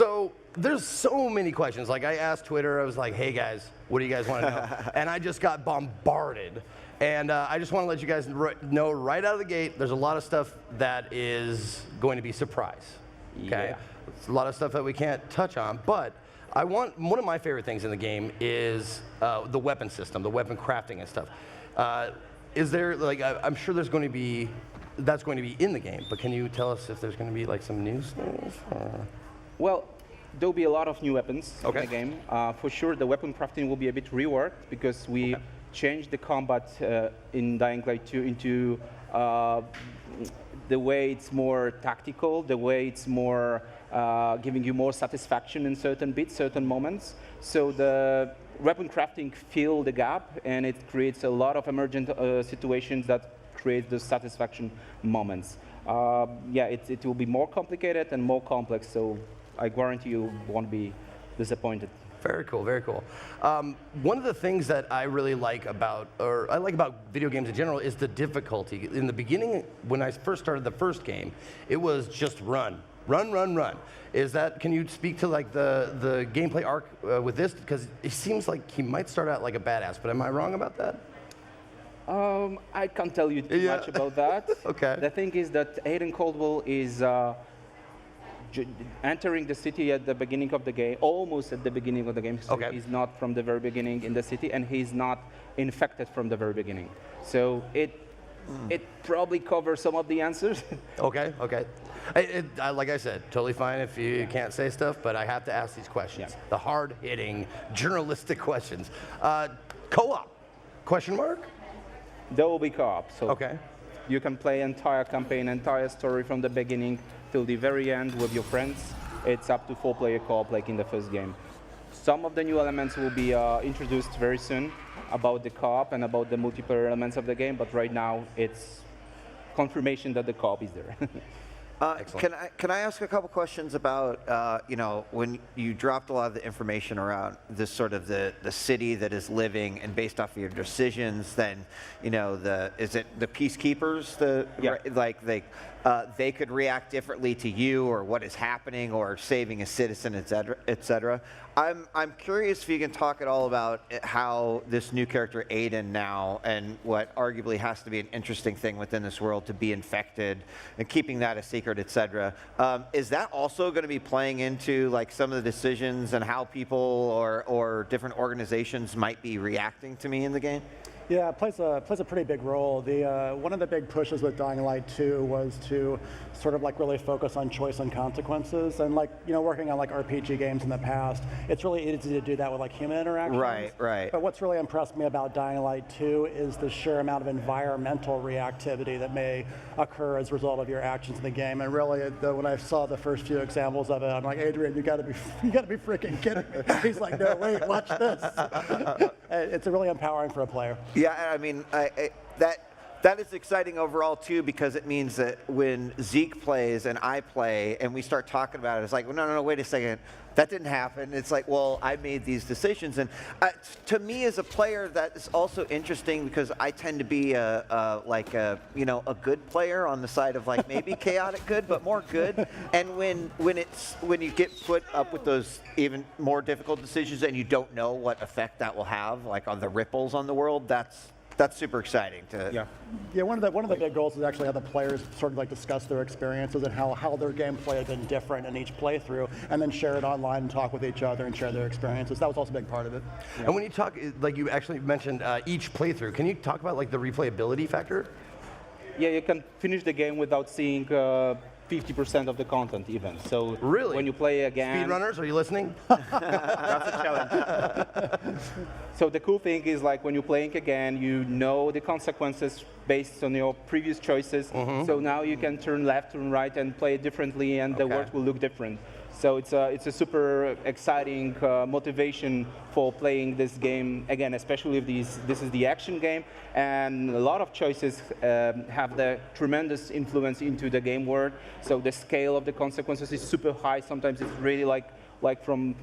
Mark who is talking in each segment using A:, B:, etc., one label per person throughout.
A: So there's so many questions. Like I asked Twitter, I was like, hey guys, what do you guys want to know? And I just got bombarded. And I just want to let you guys know right out of the gate, there's a lot of stuff that is going to be surprise. Okay?
B: Yeah.
A: It's a lot of stuff that we can't touch on, but one of my favorite things in the game is the weapon system, the weapon crafting and stuff. Is there, like, I'm sure there's going to be, that's going to be in the game, but can you tell us if there's going to be like some news things?
B: Well, there'll be a lot of new weapons in
A: Okay.
B: the game. For sure, the weapon crafting will be a bit reworked because we changed the combat in Dying Light 2 into the way it's more tactical, the way it's more giving you more satisfaction in certain bits, certain moments. So the weapon crafting fills the gap, and it creates a lot of emergent situations that create those satisfaction moments. Yeah, it will be more complicated and more complex, so I guarantee you won't be disappointed.
A: Very cool, very cool. One of the things that I really like about, or I like about video games in general, is the difficulty. In the beginning, when I first started the first game, it was just run. Run, run, run. Is that, can you speak to like the gameplay arc with this? Because it seems like he might start out like a badass, but am I wrong about that?
B: I can't tell you too much about that.
A: Okay.
B: The thing is that Aiden Caldwell is entering the city at the beginning of the game, almost at the beginning of the game. So
A: Okay.
B: he's not from the very beginning in the city, and he's not infected from the very beginning. So it probably covers some of the answers.
A: Okay, okay. Like I said, totally fine if you can't say stuff, but I have to ask these questions.
B: Yeah.
A: The hard-hitting, journalistic questions. Co-op, question mark?
B: There will be co-op. So
A: Okay.
B: you can play entire campaign, entire story from the beginning till the very end with your friends. It's up to 4-player co-op like in the first game. Some of the new elements will be introduced very soon about the co-op and about the multiplayer elements of the game, but right now it's confirmation that the co-op is there.
C: Can I ask a couple questions about, you know, when you dropped a lot of the information around this sort of the city that is living and based off of your decisions, then, you know, is it the peacekeepers,
B: Yeah.
C: like they could react differently to you or what is happening or saving a citizen, et cetera, et cetera. I'm curious if you can talk at all about how this new character Aiden now, and what arguably has to be an interesting thing within this world to be infected and keeping that a secret, et cetera. Is that also going to be playing into like some of the decisions and how people or different organizations might be reacting to me in the game?
D: Yeah, it plays a pretty big role. One of the big pushes with Dying Light 2 was to sort of like really focus on choice and consequences. And like, you know, working on like RPG games in the past, it's really easy to do that with like human interactions.
C: Right, right.
D: But what's really impressed me about Dying Light 2 is the sheer amount of environmental reactivity that may occur as a result of your actions in the game. And really, when I saw the first few examples of it, I'm like, Adrian, you gotta be freaking kidding me. He's like, no, wait, watch this. It's really empowering for a player.
C: Yeah, I mean, that is exciting overall too, because it means that when Zeke plays and I play and we start talking about it, it's like, well, no, wait a second, that didn't happen. It's like, well, I made these decisions, and to me as a player, that is also interesting because I tend to be a good player on the side of like maybe chaotic good, but more good. And when you get put up with those even more difficult decisions and you don't know what effect that will have, like on the ripples on the world, that's super exciting to.
D: Yeah, one of the big goals is actually how the players sort of like discuss their experiences and how their gameplay has been different in each playthrough, and then share it online and talk with each other and share their experiences. That was also a big part of it.
A: Yeah. And when you talk, like you actually mentioned each playthrough, can you talk about like the replayability factor?
B: Yeah, you can finish the game without seeing 50% of the content even. So
A: really,
B: when you play again,
A: speedrunners, are you listening?
B: That's a challenge. So the cool thing is like when you're playing again, you know the consequences based on your previous choices. So now you can turn left, turn right, and play it differently, and the world will look different. So it's a super exciting motivation for playing this game again, especially if this is the action game, and a lot of choices have the tremendous influence into the game world. So the scale of the consequences is super high. Sometimes it's really like like from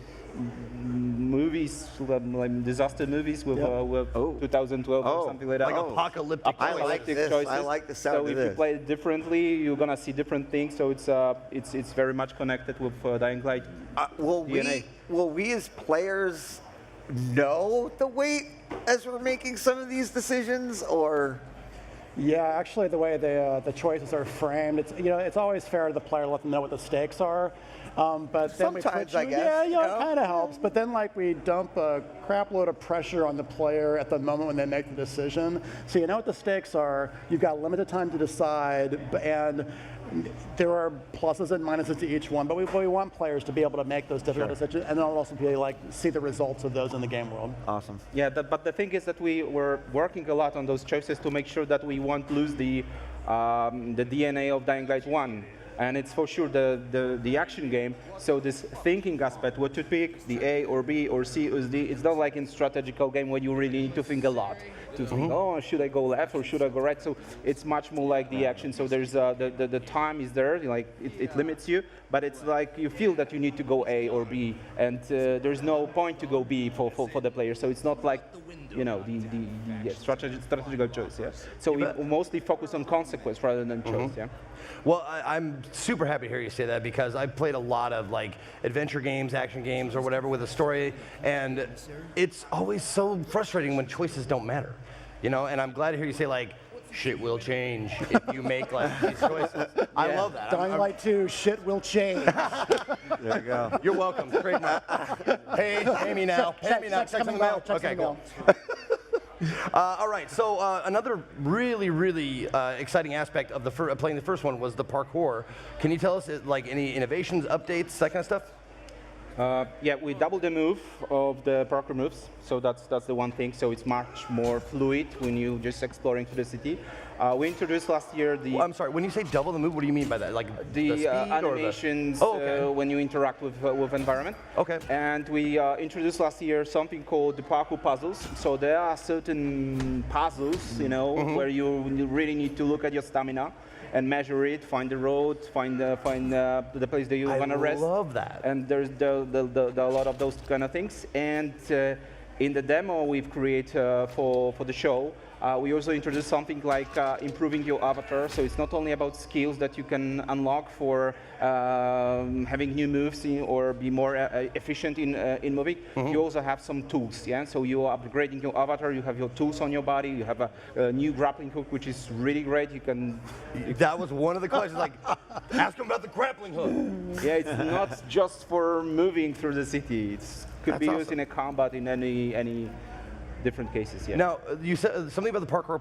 B: movies, like disaster movies with 2012 or something like that.
A: Like apocalyptic.
C: I like this.
B: choices.
C: I like the sound
B: so
C: of
B: if
C: this.
B: you play it differently, you're gonna see different things. So it's very much connected with Dying Light. DNA.
C: Will we as players know the weight as we're making some of these decisions, or?
D: Yeah, actually, the way the choices are framed, it's always fair to the player to let them know what the stakes are. But then we
C: Sometimes,
D: put
C: I
D: you,
C: guess,
D: yeah,
C: you
D: it
C: know?
D: kind of helps. But then, we dump a crap load of pressure on the player at the moment when they make the decision. So you know what the stakes are. You've got limited time to decide, and there are pluses and minuses to each one. But we want players to be able to make those difficult decisions, and then also be see the results of those in the game world.
C: Awesome.
B: Yeah, but the thing is that we were working a lot on those choices to make sure that we won't lose the DNA of Dying Light 1. And it's for sure the action game. So this thinking aspect, what to pick, the A or B or C or D, it's not like in strategical game where you really need to think a lot. To think, oh, should I go left or should I go right? So it's much more like the action. So there's the time is there, like it limits you, but it's like you feel that you need to go A or B, and there's no point to go B for the player. So it's not like the strategical choice. Yeah. So we mostly focus on consequence rather than choice. Yeah.
A: Well, I'm super happy to hear you say that, because I've played a lot of adventure games, action games, or whatever with a story, and it's always so frustrating when choices don't matter, And I'm glad to hear you say shit will change if you make these choices. I love that.
D: Dying Light 2, shit will change.
C: There you go.
A: You're welcome. Trademark. Pay me now. Pay me now. Check in the mail. Okay, cool. All right, so another really, really exciting aspect of playing the first one was the parkour. Can you tell us any innovations, updates, that kind of stuff?
B: Yeah, we doubled the move of the parkour moves, so that's the one thing. So it's much more fluid when you just exploring through the city. We introduced last year the.
A: Well, I'm sorry. When you say double the move, what do you mean by that? The speed
B: animations
A: or okay.
B: When you interact with environment.
A: Okay.
B: And we introduced last year something called the parkour puzzles. So there are certain puzzles, where you really need to look at your stamina and measure it, find the road, find the place that you want to rest.
A: I love that.
B: And there's a lot of those kind of things. And in the demo we've created for the show, we also introduced something like improving your avatar. So it's not only about skills that you can unlock for having new moves or be more efficient in moving. You also have some tools. Yeah. So you are upgrading your avatar. You have your tools on your body. You have a new grappling hook, which is really great. You can.
A: That was one of the questions. Ask him about the grappling hook.
B: Yeah, it's not just for moving through the city. It could be used in a combat in any different cases. Yeah.
A: Now, you said something about the parkour.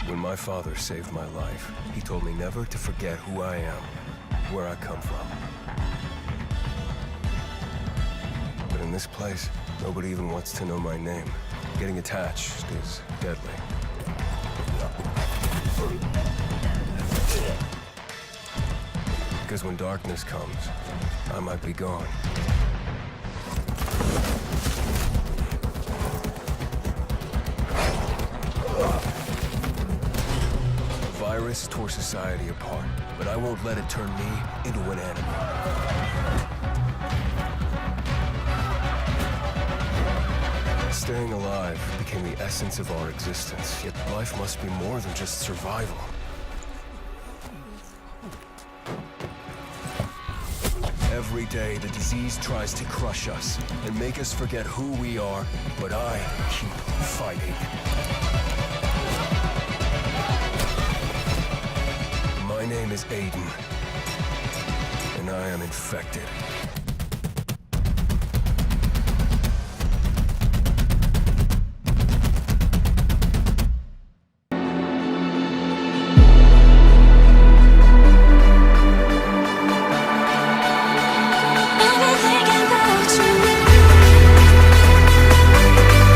E: When my father saved my life, he told me never to forget who I am, where I come from. But in this place, nobody even wants to know my name. Getting attached is deadly. Because when darkness comes, I might be gone. A virus tore society apart, but I won't let it turn me into an enemy. Staying alive became the essence of our existence, yet life must be more than just survival. Every day, the disease tries to crush us and make us forget who we are, but I keep fighting. My name is Aiden, and I am infected.